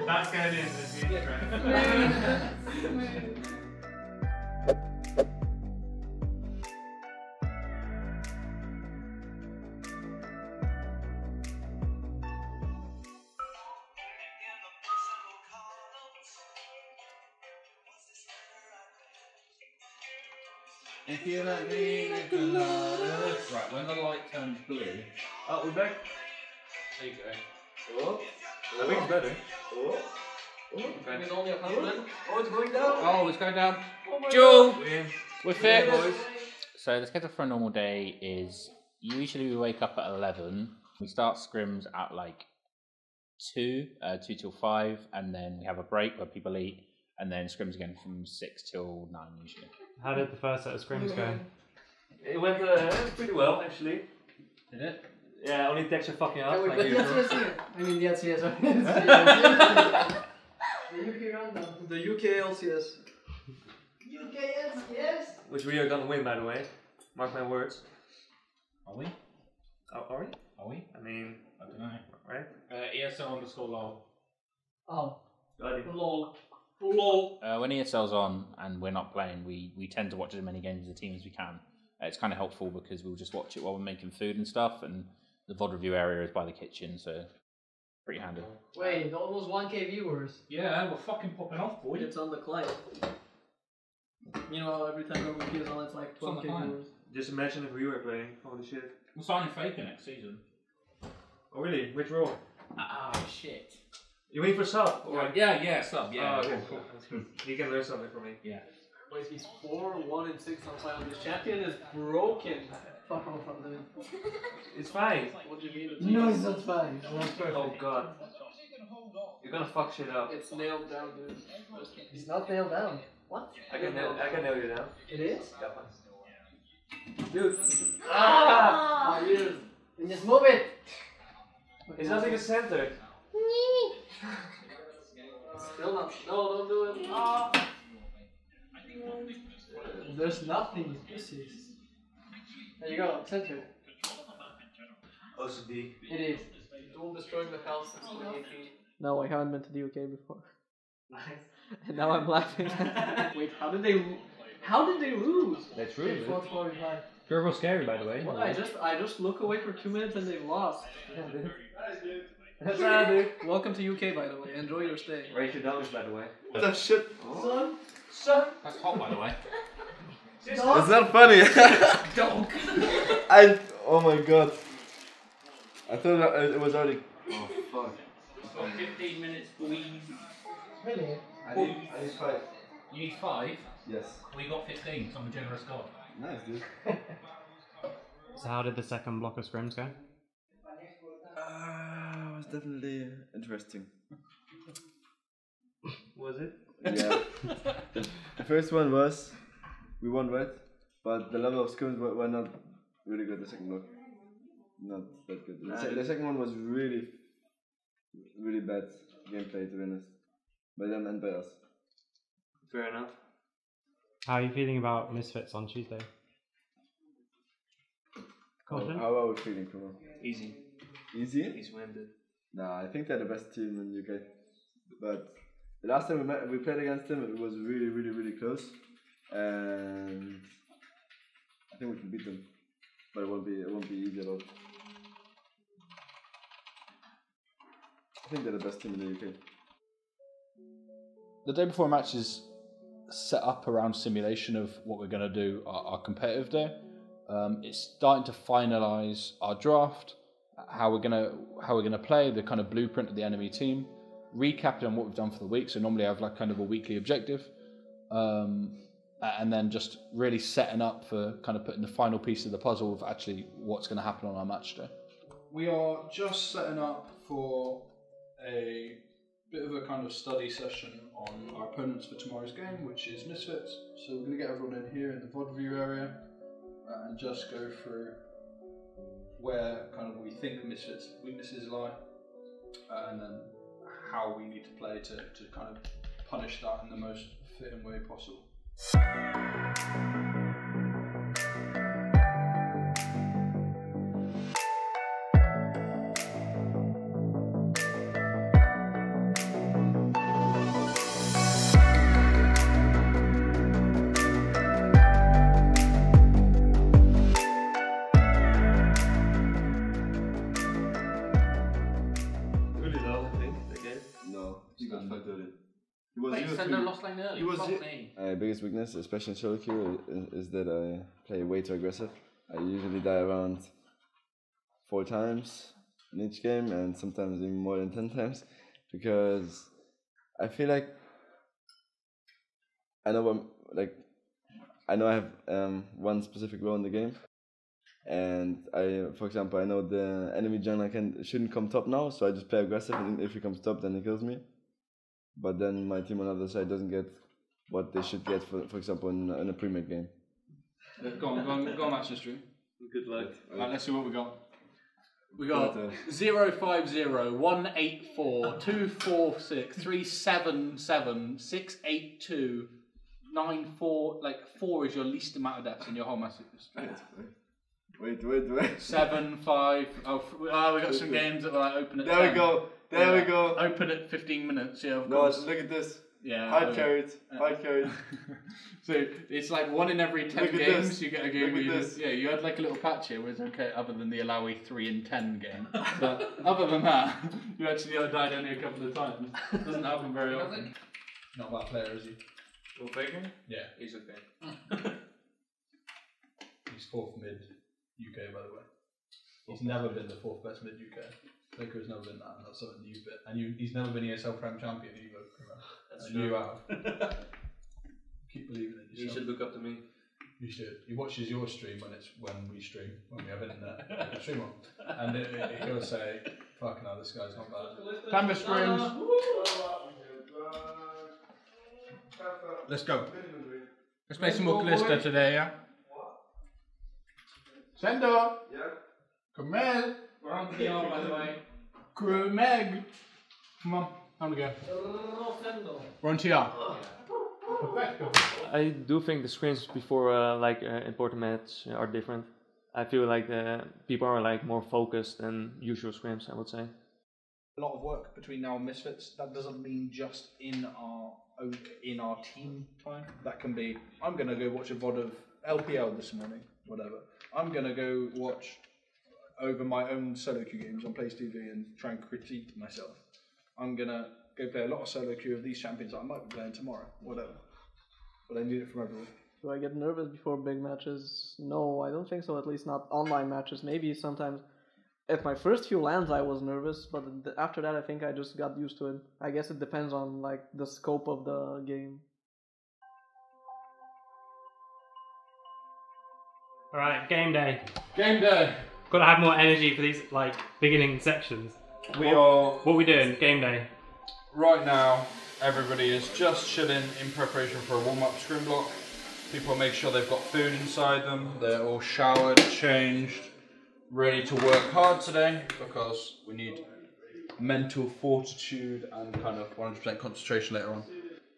That's going in the future. If you let me make another. Right, when the light turns blue. Oh, we're back. There you go. Oh, I think it's better. Oh, Okay. it's only 100. Oh, it's going down. Oh, it's going down. Oh my Joel! God. Win. We're fit. Boys. So the schedule for a normal day is usually we wake up at 11. We start scrims at like 2 till 5, and then we have a break where people eat, and then scrims again from 6 till 9 usually. How did the first set of scrims go? It went pretty well, actually. Did it? Yeah, only text are fucking up. Wait, Like but usual. yes, here. I mean, yes, yes. The UK rundown. The UK LCS. UK LCS. Which we are gonna win, by the way. Mark my words. Are we? Oh, are we? Are we? I mean, I don't know. right? ESL_lol. Oh. Bloody. Lol. Lol. When ESL's on and we're not playing, we tend to watch as many games as a team as we can. It's kind of helpful because we'll just watch it while we're making food and stuff, and the VOD review area is by the kitchen, so pretty handy. Wait, almost 1K viewers. Yeah, we're fucking popping off, boy. It's on the client. You know how every time WP is on, it's like It's on the 12K client. viewers. Just imagine if we were playing. Holy shit. We're signing Faker next season. Oh, really? Which role? Oh, shit. You waiting for sub? Or? Yeah, sub, yeah. Oh, okay, cool. That's good. You can learn something from me. Yeah. Wait, he's 4-1-6 on final. This champion is broken. Fuck off from the. It's fine. What do you mean? No, it's not fine. Oh god. You're gonna fuck shit up. It's nailed down, dude. It's not nailed down. What? I can nail you down. It is? Yeah, dude. Ah! Yes. And just move it! It's not even centered. Still not. No, don't do it. Ah! There's nothing. This is. There you go, centered. OCD. It is. Dual destroying the house since 2018. No, I haven't been to the UK before. Nice. And now I'm laughing. Wait, how did they lose? That's They fought 45. Turbo scary, by the way. Well, I just look away for 2 minutes and they lost. Yeah, dude. That's right, dude. Welcome to UK, by the way. Enjoy your stay. Rate your dollars, by the way. What the shit? Son. That's hot, by the way. It's not funny. Dog. Oh my god. I thought it was already. Oh, fuck. 15 minutes, please. Really? I need 5. You need 5? Yes. We got 15, so I'm a generous god. Nice, dude. So how did the second block of scrims go? It was definitely interesting. Was it? Yeah. The first one was we won, right? But the level of scrims were not really good. The second block, not that good. The second one was really bad gameplay, to be honest, by them and by us. Fair enough. How are you feeling about Misfits on Tuesday? Confident? How are we feeling, Kruimel? Easy. Easy? Easy win, dude. Nah, I think they're the best team in UK. But the last time we played against them, it was really close, and I think we can beat them. But it won't be easy at all. I think they're the best team in the UK. The day before a match is set up around simulation of what we're going to do our competitive day. It's starting to finalise our draft, how we're gonna play, the kind of blueprint of the enemy team, recapping on what we've done for the week. So normally I have like kind of a weekly objective, and then just really setting up for kind of putting the final piece of the puzzle of actually what's going to happen on our match day. We are just setting up for a bit of a kind of study session on our opponents for tomorrow's game, which is Misfits. So we're going to get everyone in here in the VOD view area and just go through where kind of we think Misfits' weaknesses lie, and then how we need to play to kind of punish that in the most fitting way possible. Wait, Sender lost lane early. Fuck me. My biggest weakness, especially in solo queue, is that I play way too aggressive. I usually die around 4 times in each game, and sometimes even more than 10 times, because I feel like I know I have one specific role in the game, and for example, I know the enemy jungler shouldn't come top now, so I just play aggressive, and if he comes top, then he kills me. But then my team on the other side doesn't get what they should get, for example, in a pre-made game. Go on, match history. Good luck. Right, let's see what we got. We got 050 184 246 377 682 94. Like 4 is your least amount of deaths in your whole match history. Wait. 7 5. Oh, we got some games that were like open at. There 10. we go. There we go. Open at 15 minutes. Yeah. Of no, course. look at this. Yeah. Hard carried. So it's like 1 in every 10 Look at games this. you get a game where this. you had like a little patch here, was okay, other than the Alawi 3 in 10 game. But other than that, you actually died only a couple of times. Doesn't happen very often. Not a bad player, is he? Will Faker? Yeah. He's okay. He's 4th mid UK, by the way. He's never been the 4th best mid UK. Faker has never been that, and that's something you've been. And he's never been ESL Prem champion either. That's and true. you have. Keep believing in yourself. You should look up to me. You should. He watches your stream when we stream, when we have internet. We stream on. And he'll say, fucking hell, this guy's not bad. Canvas screens. Let's go. Let's play some more Callista today, yeah? Sender! Yeah. KRUIMEL! We're on PR, by the way. KRUIMEL! Come on, time to go. We're on TR. I do think the screens before important match are different. I feel like people are like more focused than usual scrims, I would say. A lot of work between now and Misfits. That doesn't mean just in our team time. That can be, I'm gonna go watch a VOD of LPL this morning, whatever. I'm gonna go watch over my own solo queue games on Place TV and try and critique myself. I'm gonna go play a lot of solo queue of these champions that I might be playing tomorrow, whatever. But I need it from everyone. Do I get nervous before big matches? No, I don't think so, at least not online matches. Maybe sometimes. At my first few lands I was nervous, but after that I think I just got used to it. I guess it depends on like the scope of the game. Alright, game day. Game day! Gotta have more energy for these like beginning sections. What are we doing? Game day. Right now, everybody is just chilling in preparation for a warm-up scrim block. People make sure they've got food inside them. They're all showered, changed, ready to work hard today because we need mental fortitude and kind of 100% concentration later on.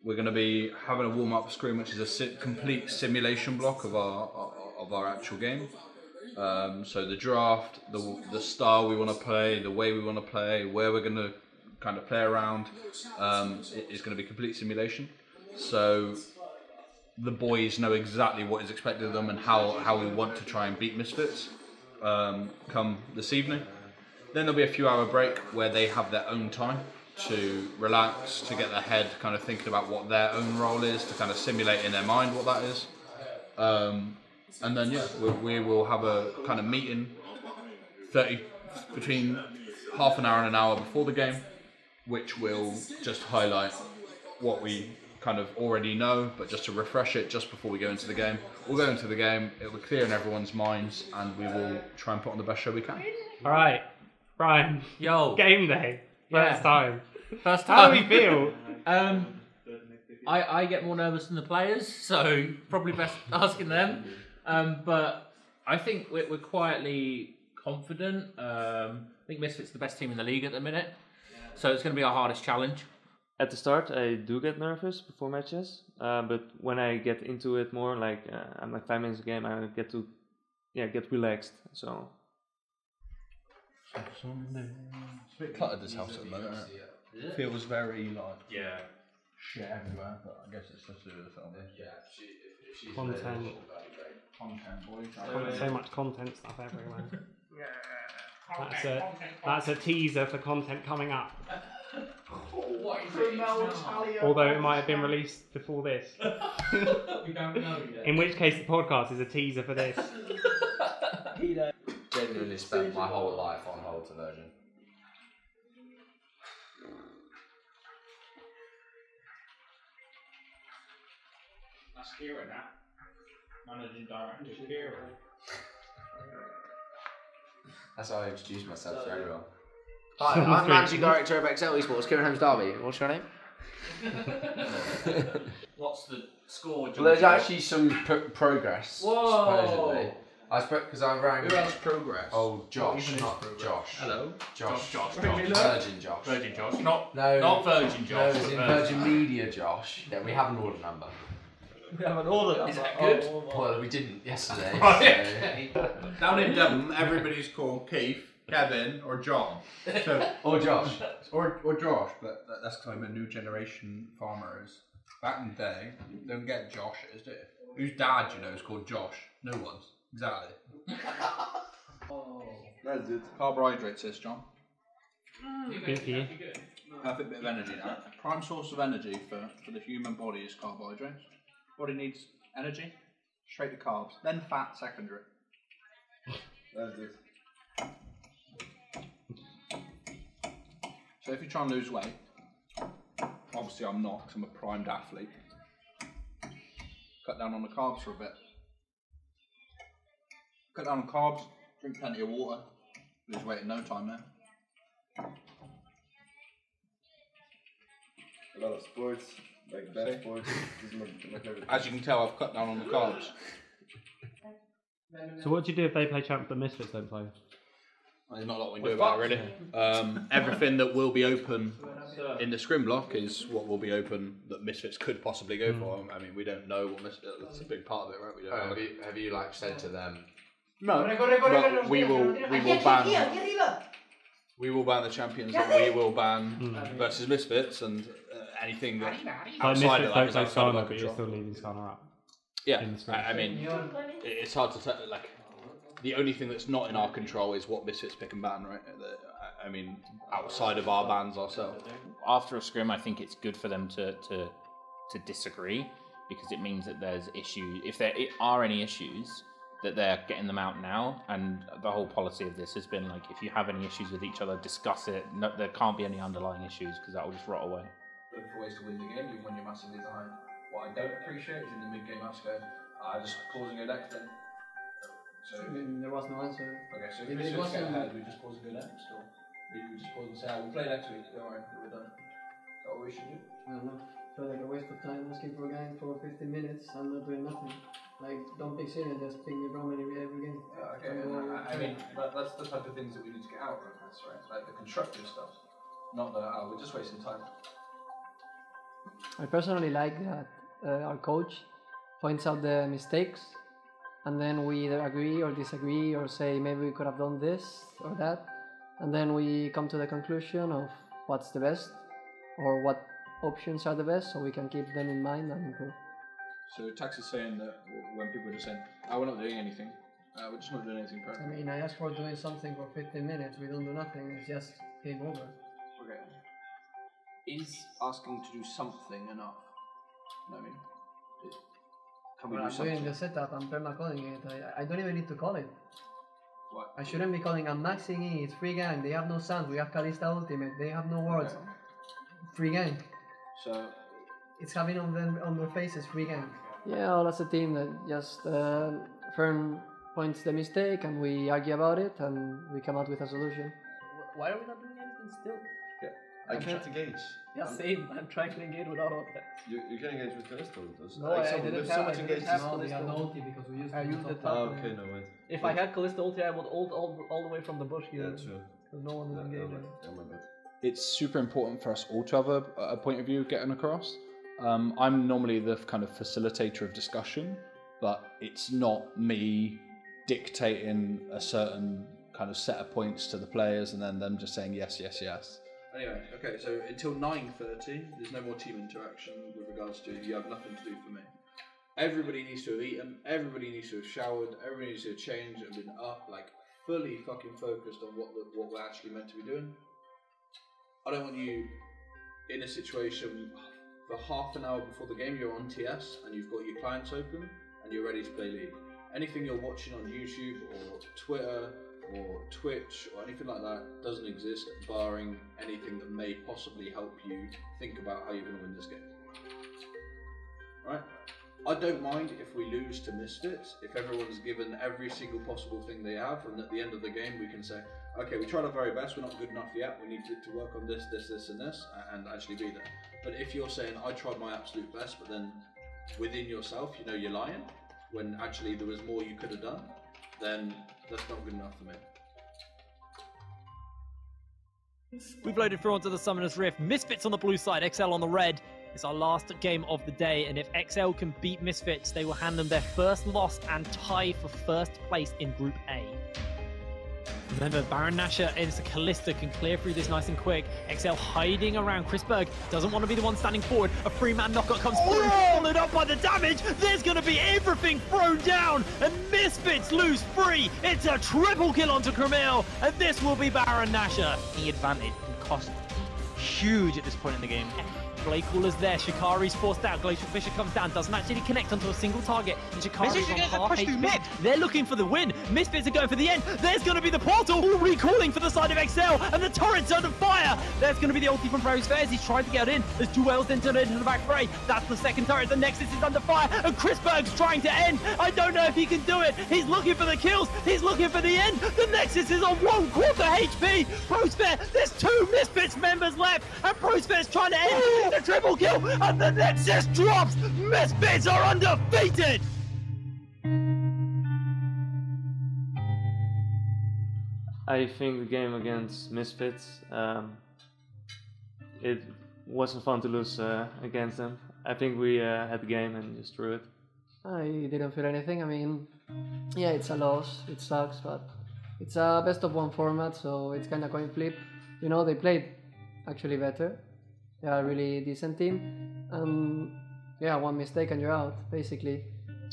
We're going to be having a warm-up scrim, which is a complete simulation block of our actual game. So the draft, the style we want to play, the way we want to play, where we're going to kind of play around, is going to be complete simulation. So the boys know exactly what is expected of them and how we want to try and beat Misfits come this evening. Then there'll be a few hour break where they have their own time to relax, to get their head kind of thinking about what their own role is, to kind of simulate in their mind what that is. And then yeah, we will have a kind of meeting between half an hour and an hour before the game, which will just highlight what we kind of already know, but just to refresh it just before we go into the game. We'll go into the game, it will clear in everyone's minds, and we will try and put on the best show we can. Alright, Brian. Yo. Game day. First time. First How time. do we feel? I get more nervous than the players, so probably best asking them. But I think we're quietly confident. I think Misfits the best team in the league at the minute, so it's going to be our hardest challenge. At the start, I do get nervous before matches, but when I get into it more, like I'm like 5 minutes a game, I get to get relaxed. So. It's a bit cluttered, this house at the moment, isn't it? It feels very like shit everywhere, but I guess it's just to do with the film. Content, boys. So much content stuff everywhere. That's a teaser for content coming up. What is it? Although it might have been released before this. We don't know yet. In which case the podcast is a teaser for this. Genuinely spent my whole life on hold to version. That's Kira now. Managing director Kira. That's how I introduced myself to everyone. Hi, I'm Managing Director of Excel Esports, Kieran Holmes Derby. What's your name? What's the score? Well, there's actually some progress. Whoa! Supposedly. I spoke because I rang. Who else progress? Oh, Josh, not Josh. Hello. Josh. Virgin Josh. Virgin Josh. Not No, Virgin Josh. it's in Virgin Media Josh. Yeah, we have an order number. We have an order. Is that good? Well, we didn't yesterday. Right. So. Down in Devon, everybody's called Keith, Kevin, or John. So, Or Josh. or Josh, but that's because I'm a new generation farmers. Back in the day, you don't get Joshes, do you? Whose dad, you know, is called Josh? No one's. Exactly. That's it. Carbohydrates, says John. Good for you. Perfect bit of energy now. Prime source of energy for the human body is carbohydrates. Body needs energy, straight to carbs, then fat secondary. That's it. So if you try and lose weight, obviously I'm not because I'm a primed athlete. Cut down on the carbs for a bit. Cut down on carbs, drink plenty of water, lose weight in no time man. A lot of sports, like bad sports. This is my favorite. As you can tell, I've cut down on the carbs. So what do you do if they play champ but Misfits don't play? Well, there's not a lot we can do about it really. Everything that will be open in the scrim block is what will be open that Misfits could possibly go for. I mean, we don't know what Misfits. That's a big part of it, right? We don't know. Have you like said to them? No, but we will ban. We will ban the champions and we will ban versus Misfits and anything that Like outside of Misfits that don't is play outside of Sana, our but you're control. still leaving Sana out. Yeah, in the scrim. I mean, it's hard to tell. Like, the only thing that's not in our control is what Misfits pick and ban, right? I mean, outside of our bans ourselves. After a scrim, I think it's good for them to disagree because it means that there's issues. If there are any issues, that they're getting them out now. And the whole policy of this has been like, if you have any issues with each other, discuss it. No, there can't be any underlying issues because that will just rot away. Looking for ways to win the game, even when you're massively behind. What I don't appreciate is in the mid-game us going, just pause and go next then. So, There was no answer. okay, so if It we just wasn't- get ahead, we just pause and go next, or we just pause and say, we'll play next week, don't worry, we're done. Is that what we should do? I don't know. Feel like a waste of time asking for a game for 15 minutes and not doing nothing. Like, don't pick Syrian, just pick me Brahman every game. Okay, I mean, that's the type of things that we need to get out of this, right? Like the constructive stuff, not the, we're just wasting time. I personally like that our coach points out the mistakes and then we either agree or disagree or say maybe we could have done this or that, and then we come to the conclusion of what's the best or what options are the best so we can keep them in mind and improve. So Tax is saying that when people are just saying, we're not doing anything, we're just not doing anything I correctly. mean, I asked for doing something for 15 minutes, we don't do nothing, it's just game over. Okay. Is asking to do something enough? You know what I mean? Can we When do I'm doing something? the setup, I'm perma-calling it, I don't even need to call it. What? I shouldn't be calling, I'm maxing E, it's free gang, they have no sounds, we have Kalista Ultimate, they have no words. Okay. Free gang. So, It's having on their faces free gang. Yeah, well, that's a team that just Fern points the mistake and we argue about it and we come out with a solution. Why are we not doing anything still? I can't engage. Yeah, same. I'm trying to engage without all that. You can engage with Callisto. No, I didn't have No, we have no ulti because we used I used the top. okay, no, wait. If I had Callisto ulti, I would ult all the way from the bush here. Yeah, true. Because no one is engaging. Yeah, my bad. it's super important for us all to have a point of view getting across. I'm normally the kind of facilitator of discussion, but it's not me dictating a certain kind of set of points to the players and then them just saying yes, yes, yes. Anyway, okay, so until 9:30, there's no more team interaction with regards to you have nothing to do for me. Everybody needs to have eaten, everybody needs to have showered, everybody needs to have changed and been up, like fully fucking focused on what we're actually meant to be doing. I don't want you in a situation for half an hour before the game you're on TS and you've got your clients open and you're ready to play League. Anything you're watching on YouTube or Twitter or Twitch or anything like that doesn't exist, barring anything that may possibly help you think about how you're going to win this game. Right? I don't mind if we lose to Misfits, if everyone's given every single possible thing they have, and at the end of the game we can say, okay, we tried our very best, we're not good enough yet, we need to work on this, and this, and actually be there. But if you're saying, I tried my absolute best, but then within yourself, you know you're lying, when actually there was more you could have done, then that's not good enough for me. We've loaded through onto the Summoner's Rift. Misfits on the blue side, XL on the red. It's our last game of the day, and if XL can beat Misfits, they will hand them their first loss and tie for first place in Group A. Remember, Baron Nashor and Callista can clear through this nice and quick. XL hiding around. Chris Berg doesn't want to be the one standing forward. A three-man knockout comes through, followed up by the damage. There's going to be everything thrown down, and Misfits lose 3. It's a triple kill onto KRUIMEL, and this will be Baron Nashor. The advantage can cost huge at this point in the game. Blade Caller's there, Shikari's forced out, Glacial Fisher comes down, doesn't actually connect onto a single target, and Shikari's on half HP. They're looking for the win, Misfits are going for the end, there's going to be the portal, recalling for the side of XL, and the turret's under fire! There's going to be the ulti from Bray's. He's trying to get in, as DUALL's then turned into the back Bray, that's the second turret, the Nexus is under fire, and Chris Berg's trying to end, I don't know if he can do it, he's looking for the kills, he's looking for the end, the Nexus is on 1/4 HP, Prosphere, there's 2 Misfits members left, and Prosphere's trying to end the triple kill, and the Nexus drops! Misfits are undefeated! I think the game against Misfits, it wasn't fun to lose against them. I think we had the game and just threw it. I didn't feel anything. I mean, yeah, it's a loss. It sucks, but it's a best of 1 format, so it's kind of coin flip. You know, they played actually better. They are a really decent team. Yeah, 1 mistake and you're out, basically.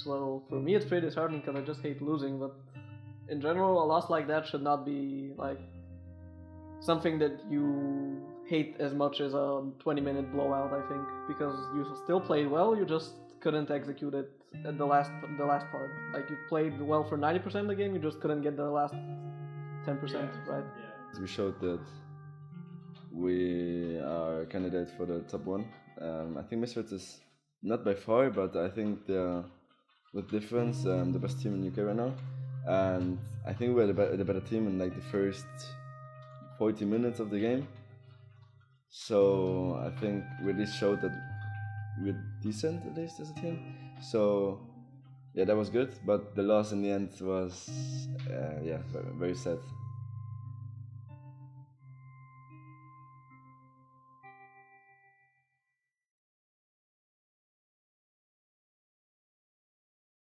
Well, for me it's pretty disheartening because I just hate losing, but in general a loss like that should not be like something that you hate as much as a 20-minute blowout, I think, because you still played well, you just couldn't execute it at the last part. Like, you played well for 90% of the game, you just couldn't get the last 10%, right? Yeah. We showed that we are a candidate for the top 1. I think Misfits is not by far, but I think they're, with difference, the best team in UK right now. And I think we're the better team in like the first 40 minutes of the game. So I think we at least showed that we're decent, at least as a team. So yeah, that was good, but the loss in the end was yeah, very sad.